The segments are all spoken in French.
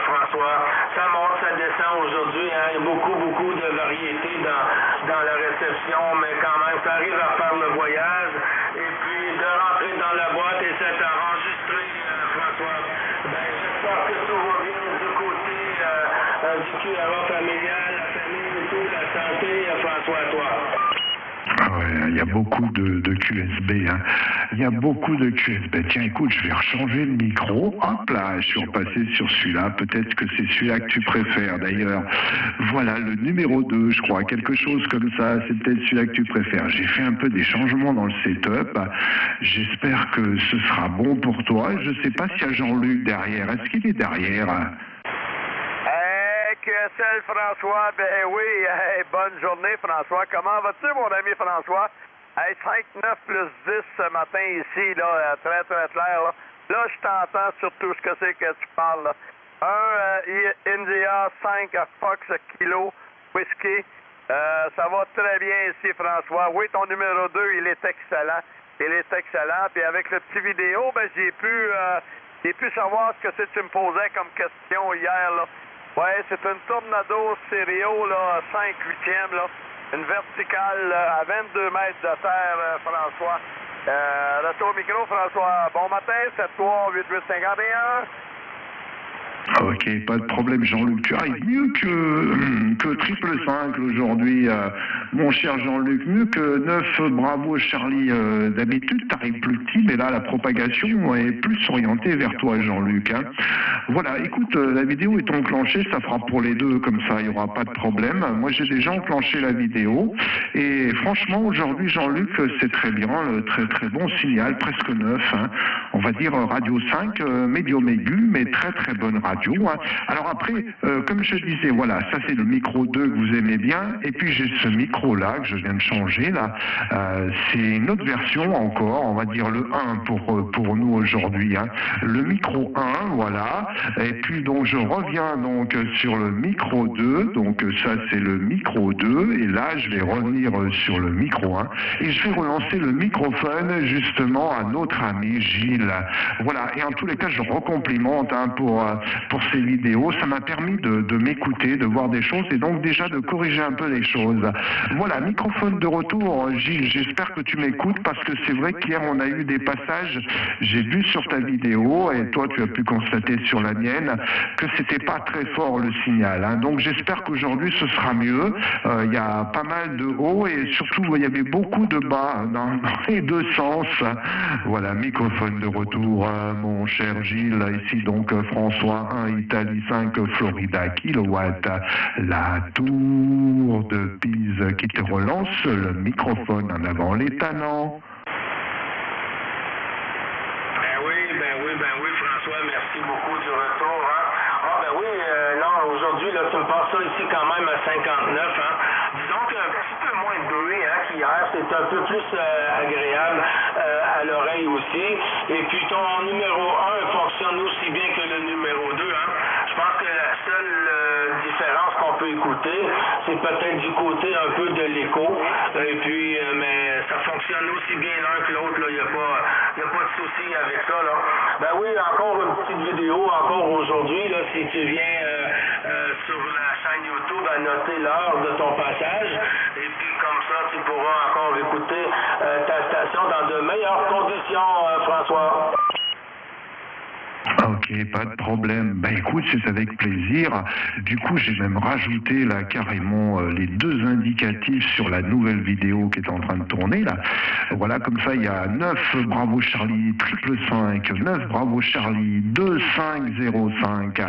François. Ça monte, ça descend aujourd'hui. Hein. Il y a beaucoup de variétés dans la réception, mais quand même, ça arrive à faire le voyage. Et puis, de rentrer dans la boîte et s'être enregistré, François. Ben, j'espère que tout va bien du côté du QRA familial, la famille et tout, la santé, François, toi. Ouais, il y a beaucoup de QSB. Hein. Il y a beaucoup de QSB. Tiens, écoute, je vais rechanger le micro. Hop là, je suis repassé sur celui-là. Peut-être que c'est celui-là que tu préfères d'ailleurs. Voilà, le numéro 2, je crois. Quelque chose comme ça. C'est peut-être celui-là que tu préfères. J'ai fait un peu des changements dans le setup. J'espère que ce sera bon pour toi. Je ne sais pas s'il y a Jean-Luc derrière. Est-ce qu'il est derrière? QSL François, ben oui, bonne journée François. Comment vas-tu mon ami François? 5-9 plus 10 ce matin ici, là, très clair. Là, je t'entends sur tout ce que c'est que tu parles. Là. India 5 Fox Kilo Whisky. Ça va très bien ici François. Oui, ton numéro 2, il est excellent. Puis avec le petit vidéo, ben j'ai pu savoir ce que c'est que tu me posais comme question hier, là. Ouais, c'est une Tornado Stereo, là, 5/8e, là. Une verticale à 22 mètres de terre, François. Retour au micro, François. Bon matin, 7-3-8-8-51. Ok, pas de problème, Jean-Luc. Tu arrives mieux que triple 5 aujourd'hui, mon cher Jean-Luc. Mieux que 9 Bravo Charlie. D'habitude, tu arrives plus petit, mais là, la propagation est plus orientée vers toi, Jean-Luc. Hein. Voilà, écoute, la vidéo est enclenchée, ça fera pour les deux, comme ça, il n'y aura pas de problème. Moi, j'ai déjà enclenché la vidéo. Et franchement, aujourd'hui, Jean-Luc, c'est très bien, très très bon signal, presque 9. Hein. On va dire Radio 5, médium aigu, mais très très bonne radio. Hein. Alors après, comme je disais, voilà, ça c'est le micro 2 que vous aimez bien, et puis j'ai ce micro-là que je viens de changer, là, c'est une autre version encore, on va dire le 1 pour nous aujourd'hui. Hein. Le micro 1, voilà, et puis donc je reviens donc sur le micro 2, donc ça c'est le micro 2, et là je vais revenir sur le micro 1, et je vais relancer le microphone justement à notre ami Gilles. Voilà, et en tous les cas je recomplimente hein, pour ces vidéos, ça m'a permis de m'écouter, de voir des choses et donc déjà de corriger un peu les choses. Voilà, microphone de retour, Gilles, j'espère que tu m'écoutes parce que c'est vrai qu'hier on a eu des passages, j'ai vu sur ta vidéo et toi tu as pu constater sur la mienne que c'était pas très fort le signal. Hein. Donc j'espère qu'aujourd'hui ce sera mieux. Il y a pas mal de hauts et surtout il y avait beaucoup de bas dans les deux sens. Voilà, microphone de retour, mon cher Gilles, ici donc François 1, Italie 5, Florida kilowatt, la tour de Pise qui te relance le microphone en avant les talents. Ben oui, François, merci beaucoup du retour. Hein. Ah ben oui, non, aujourd'hui, là, tu me passes ça ici quand même à 59. Hein. Disons qu'il y a un petit peu moins de bruit hein, qu'hier, c'est un peu plus agréable à l'oreille aussi. Et puis ton numéro 1 fonctionne aussi bien que le numéro 2. Hein. Je pense que la seule différence qu'on peut écouter, c'est peut-être du côté un peu de l'écho. Et puis, mais ça fonctionne aussi bien l'un que l'autre. Il n'y a pas de souci avec ça. Là. Ben oui, encore une petite vidéo, encore aujourd'hui, là, si tu viens sur la chaîne YouTube à noter l'heure de ton passage. Et puis comme ça, tu pourras encore écouter ta station dans de meilleures conditions, François. Ok, pas de problème. Ben écoute, c'est avec plaisir. Du coup, j'ai même rajouté là carrément les deux indicatifs sur la nouvelle vidéo qui est en train de tourner là. Voilà, comme ça, il y a 9 Bravo Charlie, triple 5, 9 Bravo Charlie, 2505.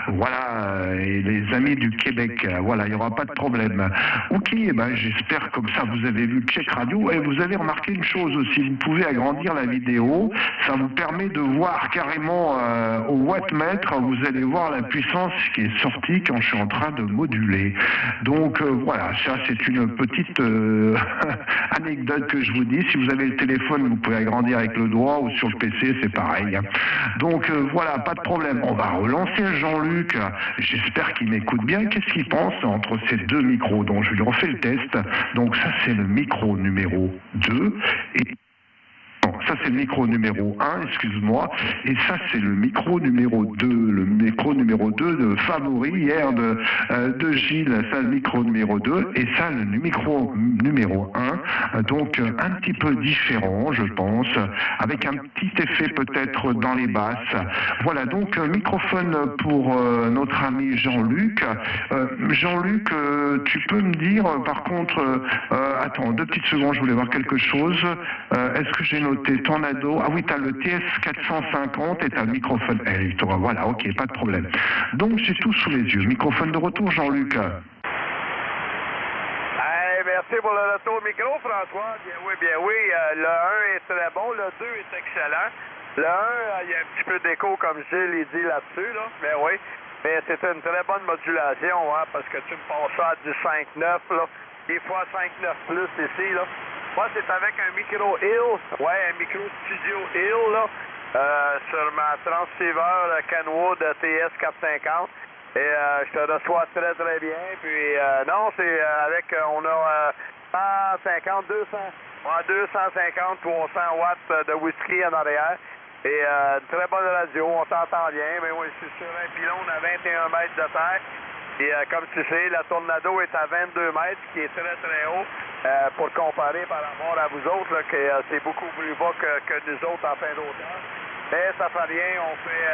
Voilà, et les amis du Québec, voilà, il n'y aura pas de problème. Ok, ben j'espère comme ça vous avez vu le Check Radio et vous avez remarqué une chose aussi, vous pouvez agrandir la vidéo, ça vous permet de voir carrément au wattmètre, vous allez voir la puissance qui est sortie quand je suis en train de moduler. Donc voilà, ça c'est une petite anecdote que je vous dis. Si vous avez le téléphone, vous pouvez agrandir avec le doigt ou sur le PC, c'est pareil. Donc voilà, pas de problème. On va relancer Jean-Luc. J'espère qu'il m'écoute bien. Qu'est-ce qu'il pense entre ces deux micros? Donc je lui refais le test. Donc ça c'est le micro numéro 2 et attends, ça c'est le micro numéro 1, excuse-moi, et ça c'est le micro numéro 2, le micro numéro 2 de favori hier de Gilles, ça le micro numéro 2, et ça le micro numéro 1, donc un petit peu différent, je pense, avec un petit effet peut-être dans les basses. Voilà, donc microphone pour notre ami Jean-Luc. Jean-Luc, tu peux me dire, par contre, attends, 2 petites secondes, je voulais voir quelque chose. Est-ce que j'ai noté Tornado? Ah oui, tu as le TS450 et tu as le microphone L. Voilà, ok, pas de problème. Donc j'ai tout sous les yeux. Microphone de retour, Jean-Luc. Merci pour le retour micro, François. Bien oui. Le 1 est très bon, le 2 est excellent. Le 1, il y a un petit peu d'écho, comme Gilles dit là-dessus, là. Mais oui. Mais c'est une très bonne modulation, hein, parce que tu me passes ça à du 5.9, là. Des fois 5.9 plus ici, là. Moi, c'est avec un micro Hill. Ouais, un micro Studio Hill, là. Sur ma transceiver Kenwood TS450. Et je te reçois très, très bien. Puis, non, c'est avec, on a 150, 250, 300 watts de whisky en arrière. Et une très bonne radio, on t'entend bien. Mais oui, c'est sur un pylône à 21 mètres de terre. Et comme tu sais, la Tornado est à 22 mètres, qui est très, très haut. Pour comparer par rapport à vous autres, là, que c'est beaucoup plus bas que nous autres en fin d'automne. Mais ça fait rien, on fait...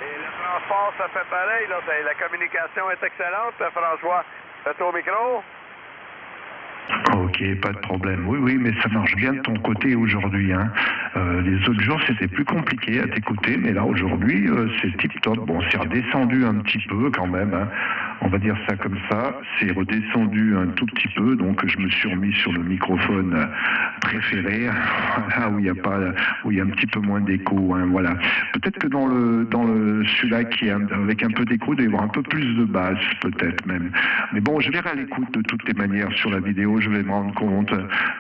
et le transport, ça fait pareil, là. La communication est excellente, François. Au micro? Ok, pas de problème. Oui, mais ça marche bien de ton côté aujourd'hui. Hein. Les autres jours, c'était plus compliqué à t'écouter, mais là, aujourd'hui, c'est tip-top. Bon, c'est redescendu un petit peu quand même. Hein. On va dire ça comme ça. C'est redescendu un tout petit peu, donc je me suis remis sur le microphone préféré, là où il y a un petit peu moins d'écho. Hein, voilà. Peut-être que dans le celui-là qui est avec un peu d'écho, il doit y avoir un peu plus de basse, peut-être même. Mais bon, je verrai à l'écoute de toutes les manières sur la vidéo. Je vais me rendre compte.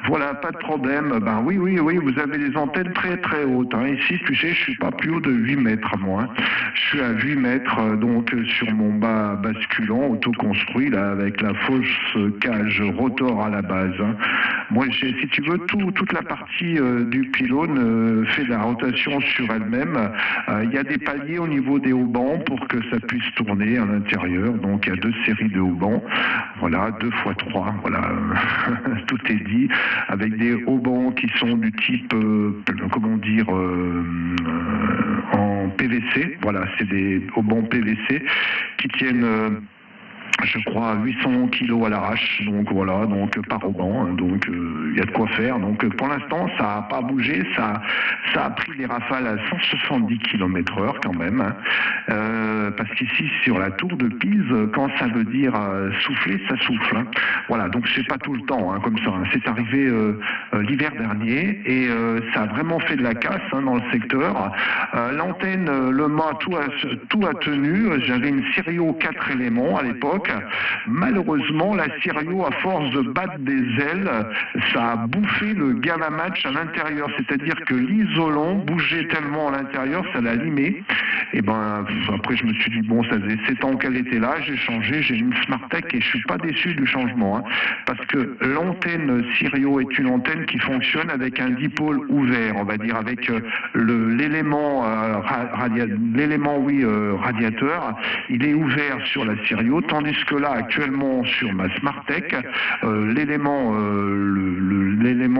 Voilà, pas de problème. Ben oui, vous avez des antennes très très hautes. Hein. Ici, tu sais, je suis pas plus haut de 8 mètres, moi. Je suis à 8 mètres, donc sur mon bas basculant, auto-construit, là, avec la fausse cage rotor à la base. Hein. Moi, si tu veux, toute la partie du pylône fait de la rotation sur elle-même. Il y a des paliers au niveau des haubans pour que ça puisse tourner à l'intérieur. Donc, il y a 2 séries de haubans. Voilà, 2 x 3. Voilà. Tout est dit, avec des haubans qui sont du type, en PVC. Voilà, c'est des haubans PVC qui tiennent... je crois 800 kilos à l'arrache, donc voilà, donc par auban, hein, donc il y a de quoi faire. Donc pour l'instant, ça n'a pas bougé, ça a pris des rafales à 170 km/h quand même, hein, parce qu'ici sur la tour de Pise, quand ça veut dire souffler, ça souffle. Hein. Voilà, donc c'est pas tout le temps hein, comme ça. Hein. C'est arrivé l'hiver dernier et ça a vraiment fait de la casse hein, dans le secteur. L'antenne, le mât, tout a tenu. J'avais une Sirio 4 éléments à l'époque. Malheureusement, la Sirio, à force de battre des ailes, ça a bouffé le Galamatch à l'intérieur. C'est-à-dire que l'isolant bougeait tellement à l'intérieur, ça l'a limé. Et ben, après, je me suis dit, bon, ça faisait 7 ans qu'elle était là, j'ai changé, j'ai une Smartech et je suis pas déçu du changement. Hein, parce que l'antenne Sirio est une antenne qui fonctionne avec un dipôle ouvert, on va dire, avec l'élément radiateur, il est ouvert sur la Sirio, tandis que là, actuellement, sur ma Smartech, l'élément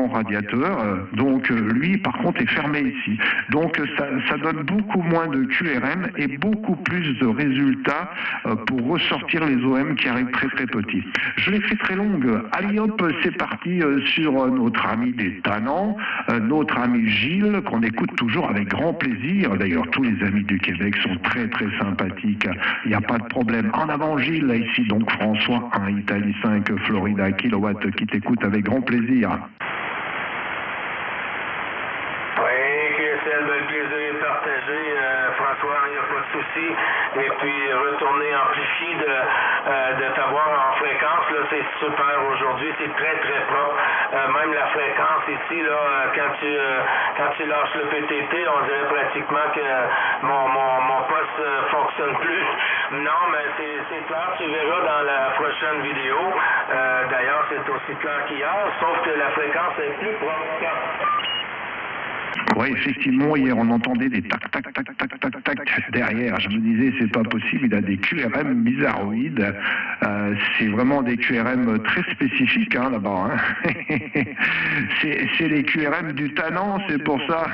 radiateur, donc lui, par contre, est fermé ici. Donc, ça donne beaucoup moins de QRM et beaucoup plus de résultats pour ressortir les OM qui arrivent très très petits. Je l'ai fait très longue. Allez hop, c'est parti sur notre ami des Tannants, notre ami Gilles, qu'on écoute toujours avec grand plaisir. D'ailleurs, tous les amis du Québec sont très très sympathiques. Il n'y a pas de problème. En avant Gilles, là ici donc François 1, Italie 5, Florida, kilowatt, qui t'écoute avec grand plaisir. Le plaisir est partagé, François, il n'y a pas de souci. Et puis, retourner amplifié de t'avoir en fréquence, là, c'est super aujourd'hui. C'est très, très propre. Même la fréquence ici, là, quand tu lâches le PTT, on dirait pratiquement que mon poste fonctionne plus. Non, mais c'est clair. Tu verras dans la prochaine vidéo. D'ailleurs, c'est aussi clair qu'hier, sauf que la fréquence est plus propre. ouais, effectivement, hier, on entendait des tac, tac, tac, tac, tac, tac derrière. Je me disais, c'est pas possible, il a des QRM bizarroïdes. C'est vraiment des QRM très spécifiques, hein, là-bas. Hein. C'est les QRM du Tanan, c'est pour ça.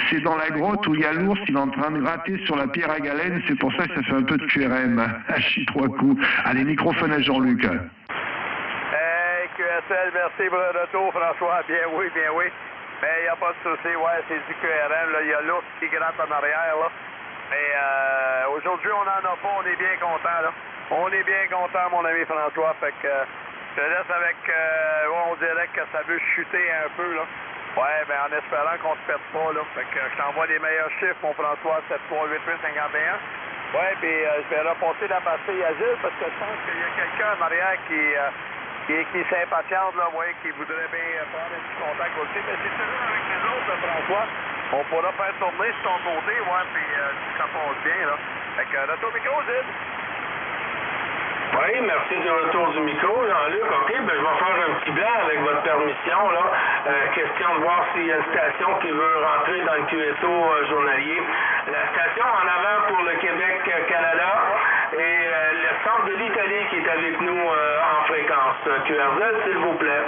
C'est dans la grotte où il y a l'ours, il est en train de gratter sur la pierre à galène, c'est pour ça que ça fait un peu de QRM. À chie trois coups. Allez, microphone à Jean-Luc. Hey, QSL, merci pour le retour, François. Bien oui, bien oui. Mais il n'y a pas de souci, ouais, c'est du QRM, là. Il y a l'ours qui gratte en arrière, là. Mais aujourd'hui, on n'en a pas, on est bien content, là. On est bien content, mon ami François. Fait que je te laisse avec, on dirait que ça veut chuter un peu, là. Ouais, ben en espérant qu'on ne se perde pas, là. Fait que je t'envoie les meilleurs chiffres, mon François, 73851. Ouais, puis je vais repasser la pastille à Gilles parce que je pense qu'il y a quelqu'un en arrière qui s'impatiente, là, ouais, qui voudrait bien prendre un petit contact aussi. Mais c'est toujours avec les autres, là, François. On pourra faire tourner sur ton côté, ouais, puis ça passe bien, là. Fait que retour au micro, Gilles. Oui, merci du retour du micro, Jean-Luc. OK, ben je vais faire un petit blanc avec votre permission, là. Question de voir s'il y a une station qui veut rentrer dans le QSO journalier. La station en avant pour le Québec-Canada et le centre de l'Italie qui est avec nous en fréquence. QRZ, s'il vous plaît.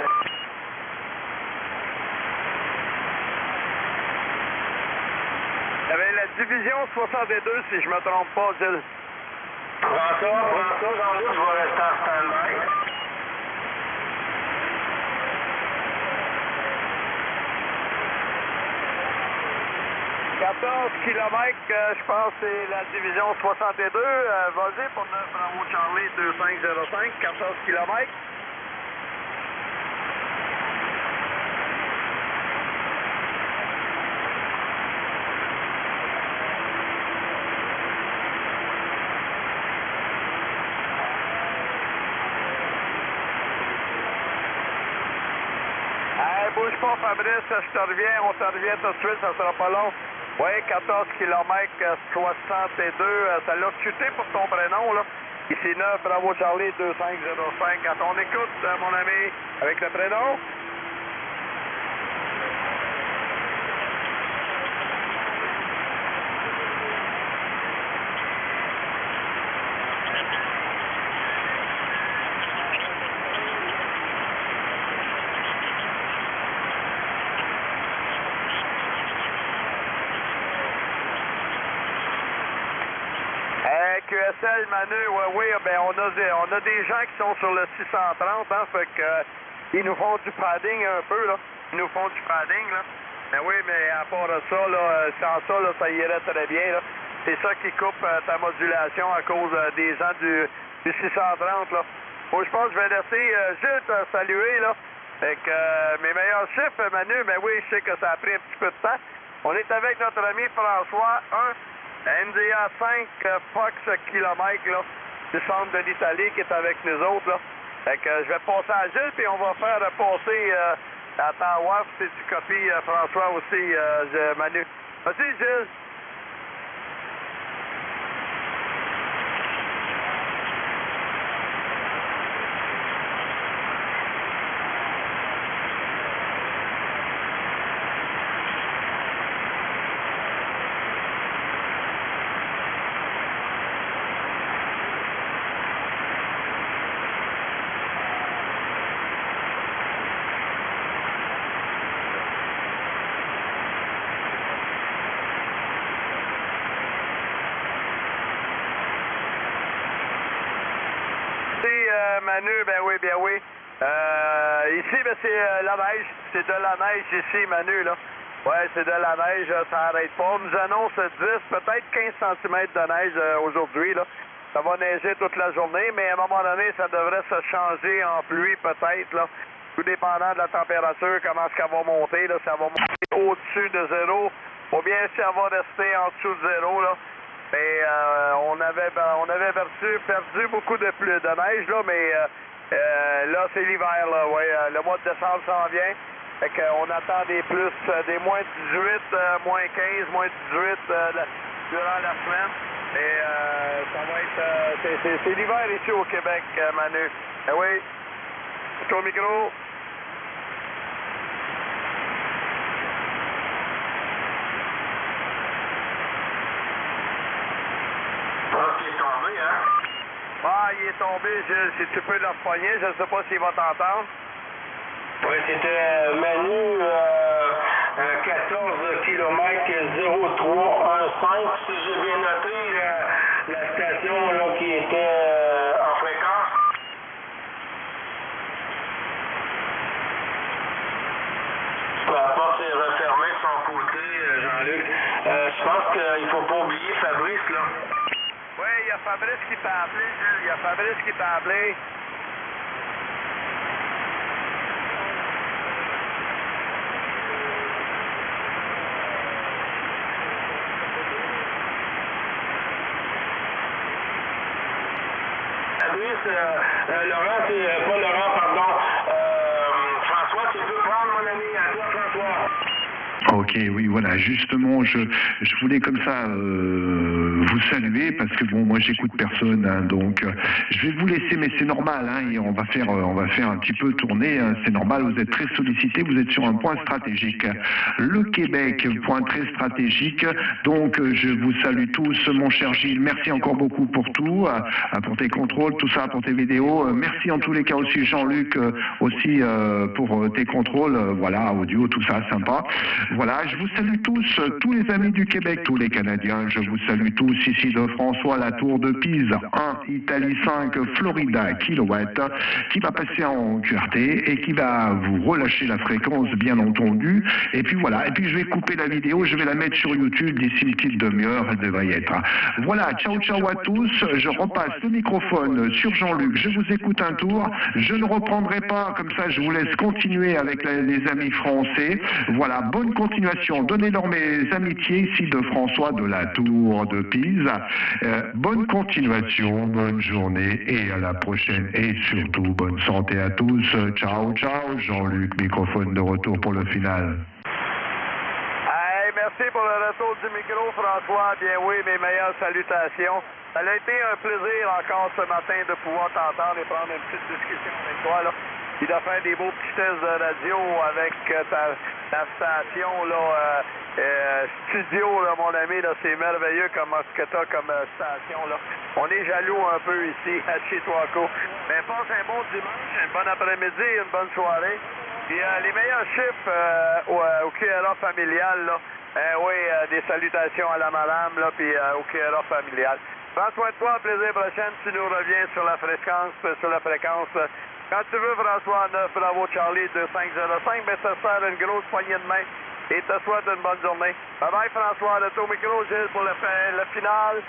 Il y avait la division 62, si je me trompe pas, Gilles. Prends ça, Jean-Luc, je vais rester en stand-by. « 14 km, je pense que c'est la division 62. Vas-y pour 9 Bravo Charlie 2505, 14 km. Bouge pas, Fabrice, je te reviens, on te revient tout de suite, ça sera pas long. Oui, 14 km 62, ça l'a chuté pour ton prénom, là. Ici 9, Bravo Charlie 2505. À ton écoute, mon ami, avec le prénom. QSL, Manu, oui, ben on a des gens qui sont sur le 630, hein, fait que ils nous font du padding un peu, là. Ils nous font du padding, là. Ben oui, mais à part de ça, là, sans ça, là, ça irait très bien, là. C'est ça qui coupe ta modulation à cause des gens du 630, là. Bon, je pense que je vais laisser Gilles te saluer, là. Fait que mes meilleurs chiffres, Manu, ben oui, je sais que ça a pris un petit peu de temps. On est avec notre ami François, NDA 5 Fox km, là, du centre de l'Italie qui est avec nous autres, là. Fait que je vais passer à Gilles, puis on va faire passer à ta WAF, si tu copies François aussi, Manu. Vas-y, Gilles. Manu, ben oui, bien oui. Ici, ben, c'est la neige. C'est de la neige ici, Manu, là. Ouais, c'est de la neige, ça n'arrête pas. On nous annonce 10, peut-être 15 cm de neige aujourd'hui, là. Ça va neiger toute la journée, mais à un moment donné, ça devrait se changer en pluie, peut-être, là. Tout dépendant de la température, comment est-ce qu'elle va monter, là. Ça va monter au-dessus de 0, ou bien si elle va rester en dessous de 0, là. Mais on avait perdu beaucoup de neige, là, mais là, c'est l'hiver, là, ouais. Le mois de décembre s'en vient. Fait qu'on attend des plus, des moins 18, moins 15, moins 18 durant la semaine. Et ça va être... c'est l'hiver ici au Québec, Manu. Eh oui. C'est au micro. Ah, il est tombé, Gilles. Si tu peux le repogner, je ne sais pas s'il va t'entendre. Oui, c'était Manu, 14 km 0315. Si j'ai bien noté, la station là, qui était en fréquence. La porte est refermée de son côté, Jean-Luc. Je pense qu'il ne faut pas oublier Fabrice, là. Oui, il y a Fabrice qui t'a appelé, Gilles. Il y a Fabrice qui t'a appelé. Fabrice, Laurent, pas Laurent, pardon. François, tu peux prendre mon ami. À toi, François. Ok, oui, voilà, justement, je voulais comme ça vous saluer parce que bon, moi j'écoute personne, hein, donc je vais vous laisser, mais c'est normal, hein, et on va faire un petit peu tourner, hein, c'est normal, vous êtes très sollicité, vous êtes sur un point stratégique, le Québec, point très stratégique, donc je vous salue tous, mon cher Gilles, merci encore beaucoup pour tout, pour tes contrôles, tout ça, pour tes vidéos, merci en tous les cas aussi Jean-Luc, aussi pour tes contrôles, voilà, audio, tout ça, sympa. Voilà, je vous salue tous les amis du Québec, tous les Canadiens, je vous salue tous, ici de François, la Tour de Pise, 1, Italie 5, Florida, kilowatt, qui va passer en QRT et qui va vous relâcher la fréquence, bien entendu. Et puis voilà, et puis je vais couper la vidéo, je vais la mettre sur YouTube d'ici une petite demi-heure, elle devrait y être. Voilà, ciao ciao à tous, je repasse le microphone sur Jean-Luc, je vous écoute un tour, je ne reprendrai pas, comme ça je vous laisse continuer avec les amis français. Voilà, bonne continuation. Donnez-leur mes amitiés ici de François de la Tour de Pise. Bonne continuation, bonne journée et à la prochaine. Et surtout, bonne santé à tous. Ciao, ciao. Jean-Luc, microphone de retour pour le final. Hey, merci pour le retour du micro, François. Bien oui, mes meilleures salutations. Ça a été un plaisir encore ce matin de pouvoir t'entendre et prendre une petite discussion avec toi, là. Puis de faire des beaux petits tests de radio avec ta station, là, studio, là, mon ami, là, c'est merveilleux comme ce que tu as comme station, là. On est jaloux un peu ici, à chez Toaco. Mais passe un bon dimanche, un bon après-midi, une bonne soirée. Puis les meilleurs chiffres au QRA familial, là. Oui, des salutations à la madame, là, puis au QRA familial. Prends soin de toi, plaisir prochaine, tu nous reviens sur la fréquence, quand tu veux, François, 9, bravo Charlie, 2505, mais ça sert une grosse poignée de main et te souhaite une bonne journée. Bye bye, François, de ton micro, Gilles, pour le final.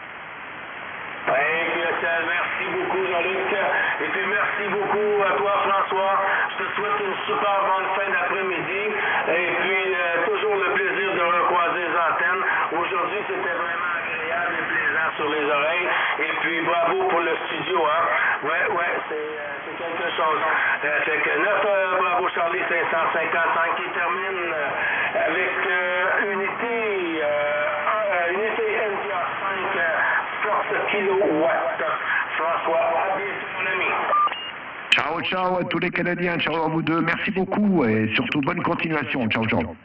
Oui, merci beaucoup, Jean-Luc. Et puis merci beaucoup à toi, François. Je te souhaite une super bonne fin d'après-midi. Et puis, toujours le plaisir de recroiser les antennes. Aujourd'hui, c'était vraiment agréable et plaisant sur les oreilles. Et puis, bravo pour le studio, hein. Ouais, c'est quelque chose. Fait que 9, bravo Charlie 555 qui termine avec unité NPR 5 force kilowatt. François, à bientôt mon ami. Ciao, ciao à tous les Canadiens, ciao à vous deux, merci beaucoup et surtout bonne continuation. Ciao, ciao.